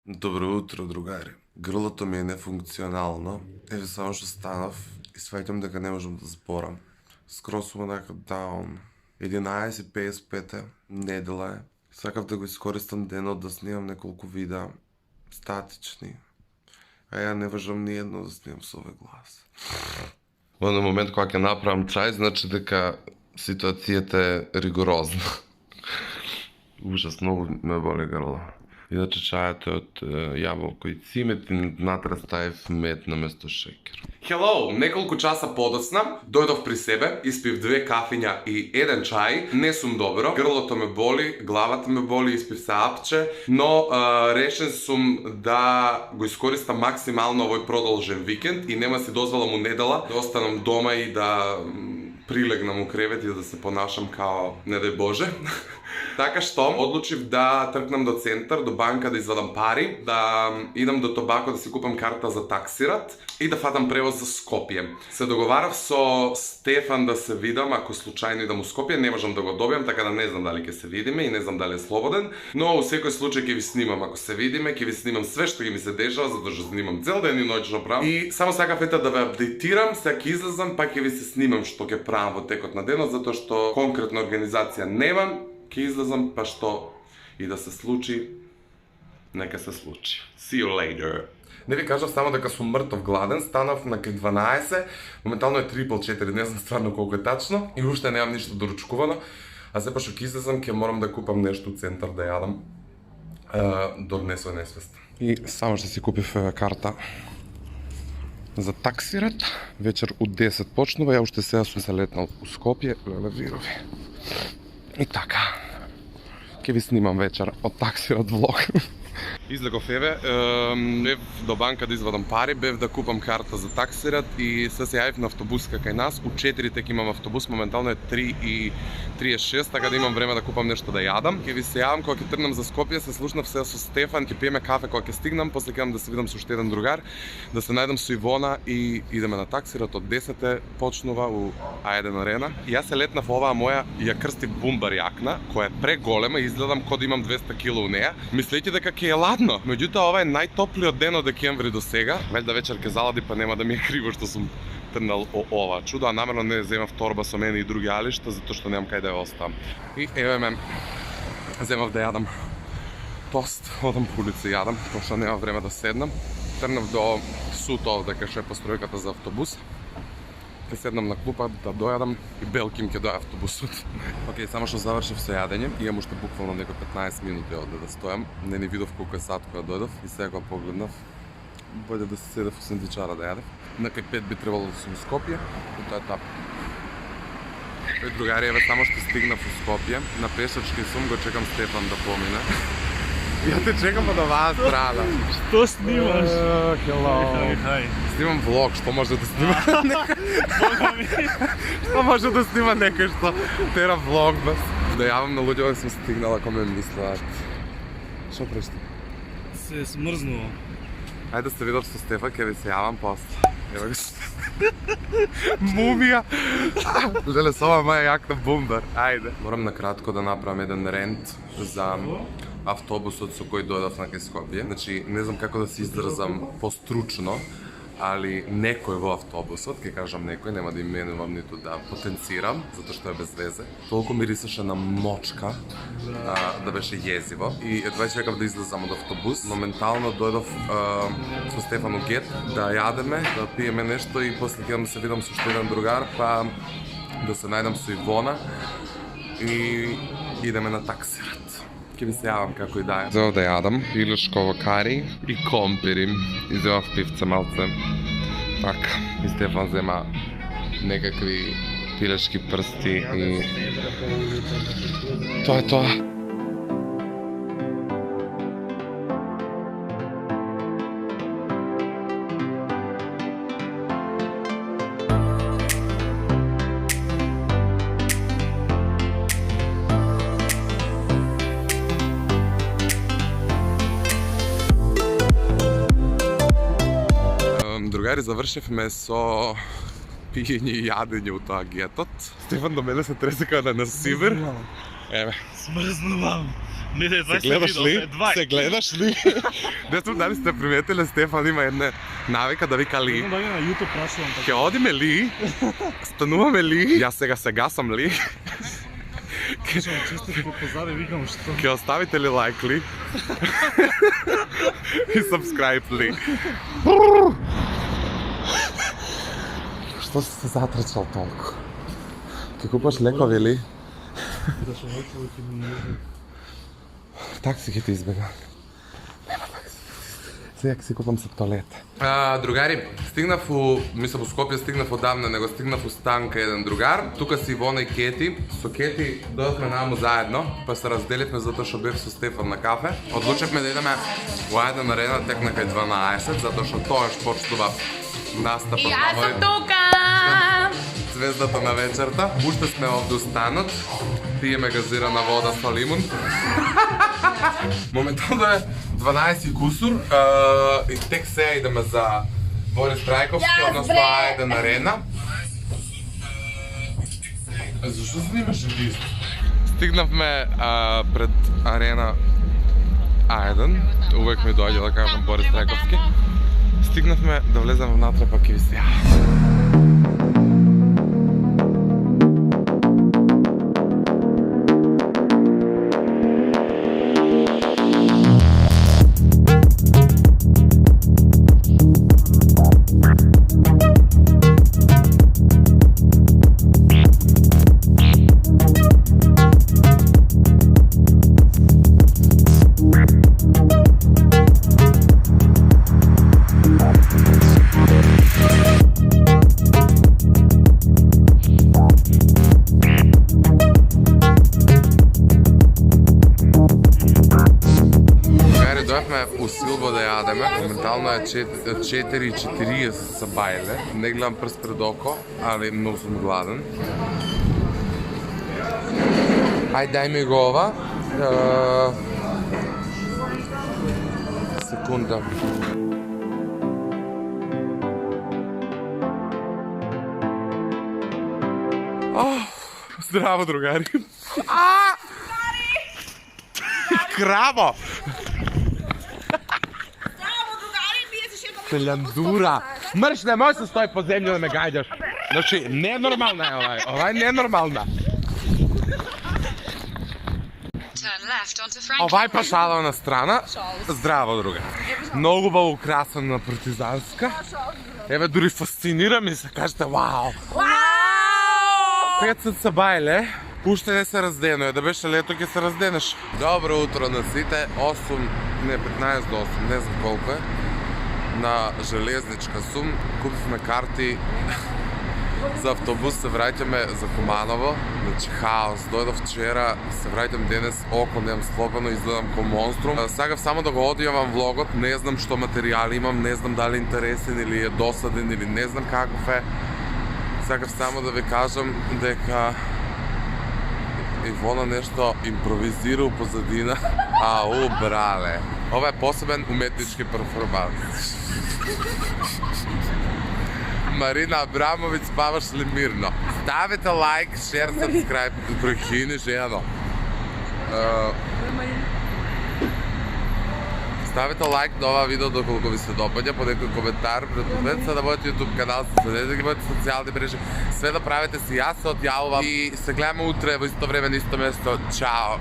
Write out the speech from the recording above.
Добро утро, другари. Грлото ми е нефункционално. Еве само што станав и сваќам дека не можам да зборам. Скрос сум онака даун. 11:55 е, недела е. Сакав да го искористам денот да снимам неколку видеа статични. А ја не важам ни едно да снимам со овој глас. Во еден момент кога ќе направам чај, значи дека ситуацијата е ригорозна. Ужас, многу ме боли грло. Иначе чајот е од јаболко и цимет и натре ставив мед наместо шекер. Hello! Неколку часа подоцна, дојдов при себе, испив 2 кафиња и 1 чај. Не сум добро, грлото ме боли, главата ме боли, испив се апче, но решен сум да го искористам максимално овој продолжен викенд и нема си дозволам у недела да останам дома и да прилегнам у кревет и да се понашам као не дај Боже. Така што одлучив да тркнам до центар, до банка да извадам пари, да идам до Тобако да си купам карта за таксират и да фатам превоз за Скопје. Се договарав со Стефан да се видам, ако случајно идам у Скопје, не можам да го добијам, така да не знам дали ќе се видиме и не знам дали е слободен, но у секој случај ќе ви снимам, ако се видиме, ќе ви снимам све што ќе ми се дешава, затоа што снимам цел ден и ноќно правам. И само сакав ета да ве апдейтирам, сега ќе излезам, па ќе ви се снимам што ќе правам во текот на денот, затоа што конкретна организација немам. Ќе излезам, па што и да се случи, нека се случи. See you later. Не ви кажав само дека сум мртов гладен, станав на кај 12, моментално е 3:30, не знам стварно колку е тачно и уште немам ништо доручкувано, а сепа што ќе излезам ќе морам да купам нешто у центар да јадам, донесо несвест. И само што си купив карта за таксират, вечер у 10 почнува, ја уште сега сум се летнал у Скопје, леле вирови. И така, ќе ви снимам вечер од таксират влог. Излегов еве, бев до банка да извадам пари, бев да купам карта за таксират и се јавив на автобуска кај нас. У 4 тек имам автобус, моментално е 3:36, така да имам време да купам нешто да јадам. Ќе ви се јавам кога ќе тргнам за Скопје, се слушнав се со Стефан, ќе пиеме кафе кога ќе стигнам, после ќе идам да се видам со уште еден другар, да се најдам со Ивона и идеме на таксират. Од 10 почнува у А1 арена. И јас се летнав оваа моја ја крстив бумбар јакна, која е преголема и изгледам кога имам 200 кг у неја, мислејќи дека ќе е ладно. Меѓутоа ова е најтоплиот ден од декември до сега. Вајда вечер ќе залади, па нема да ми е криво што сум трнал ова чудо, а намерно не земав торба со мене и други алишта, затоа што немам кај да ја оставам. И еве ме, земав да јадам тост, одам по улица јадам, пошто нема време да седнам. Трнав до Суто, дека ше постројката за автобус. Ќе седнам на клупа да дојадам и белким ќе доја автобусот. Океј, само што завршив со јадење, имам уште буквално некои 15 минути овде да стојам. Не видов колку е сат кога дојдов и сега кога погледнав, боле да се седев у сендвичара да јадев. На кај 5 би требало да сум у Скопје и тоа е тап. Тој другари, еве само што стигнав у Скопје, на пешачки сум, го чекам Стефан да помине. Ја те чекам од оваа страна. Што снимаш? Hello. Хај. Снимам влог, што може да снима Бога ми. Што може да снима некој што тера влог без. Да јавам на луѓе, сум стигнала кој ме мислат. Што прешти? Се смрзнувам. Ајде да се видам со Стефа, ќе ви се јавам после. Ева го. Мумија! Леле, со ова моја јакна бумбар. Ајде. Морам накратко да направам еден рент за автобусот со кој дојдов на кај Скопје. Значи, не знам како да се изразам постручно, али некој во автобусот, ќе кажам некој, нема да именувам ниту да потенцирам, затоа што е без везе. Толку мирисеше на мочка, да беше језиво. И едва чекав да излезам од автобус. Моментално дојдов со Стефан у Гет да јадеме, да пиеме нешто и после ќе да се видам со уште еден другар, па да се најдам со Ивона и идеме на таксират. Ќе ви се јавам како и да е. Зов да јадам илешково кари и компири. Изевав пивце малце. Така, и Стефан зема некакви пилешки прсти и тоа е тоа. Другари, завршивме со пиење и јадење у тоа гетот. Стефан до мене се тресе као да на сивер. Еве. Смрзнувам. Не, Се 20 гледаш видео, ли? 20. Се гледаш ли? Не знам дали сте приметили, Стефан има една навика да вика ли. Да на YouTube прашувам така. Ке одиме ли? Стануваме ли? Јас сега сам ли? Кажам чисто по позади викам што. Ке оставите ли лайк ли? И subscribe ли? Што си се затрчал толку? Ке купаш лекови ли? Да што некој ќе ми излезе. Такси ќе ти избега. Нема такси. Сега ќе си купам септолет. Другари, стигнав во Скопје, стигнав одамна, него стигнав у Станка еден другар. Тука си Ивона и Кети. Со Кети дојдовме наму заедно, па се разделивме затоа што бев со Стефан на кафе. Одлучевме да идеме во еден арена тек на кај 12, затоа што тоаш почнува настапот на мој... тука! Звездата на вечерта. Уште сме овде устанот. Пиеме газирана вода со лимун. Моментално е 12 кусур и тек сега идеме за Борис Трајковски, односно А1 арена. Зашто снимаш вист? Стигнавме пред арена А1. Увек ми дојде да кажам Борис Трајковски. Стигнавме да влезем внатре, пак и ви се усилба да јадеме, моментално е 4:40 са бајле. Не гледам прс пред око, али многу сум гладен. Ајде, дај ми го ова. Секунда. Здраво, другари. Краво! Пеляндура! Мрш, не може да стои по земја да ме гаѓаш. Значи, ненормална е овај. Овај ненормална. Овај пашала на страна. Здраво, друга. Многу ба украсена партизанска. Еве, дури фасцинира ми се, кажете вау. Пред се бајле. Уште не се раздено е, да беше лето ќе се разденеш. Добро утро на сите, 15 до 8, не знам колко е. На железничка сум, купивме карти за автобус, се враќаме за Куманово. Значи хаос, дојдов вчера, се враќам денес, око немам слободно, изгледам ко монструм. Сакав само да го одјавам влогот, не знам што материјали имам, не знам дали интересен или е досаден или не знам каков е. Сакав само да ви кажам дека Ивона нешто импровизира у позадина. Ау, брале. Ова е посебен уметнички перформанс. Марина Абрамовиć, спаваш ли мирно? Ставите лайк, шер, сабскрайб, прекини жено. Ставите лайк на ова видео доколку ви се допаѓа, по некој коментар, предупредете се да мојот YouTube канал, следете ги моите социјални мрежи, све да правите си, јас се одјавувам и се гледаме утре во исто време на исто место. Чао!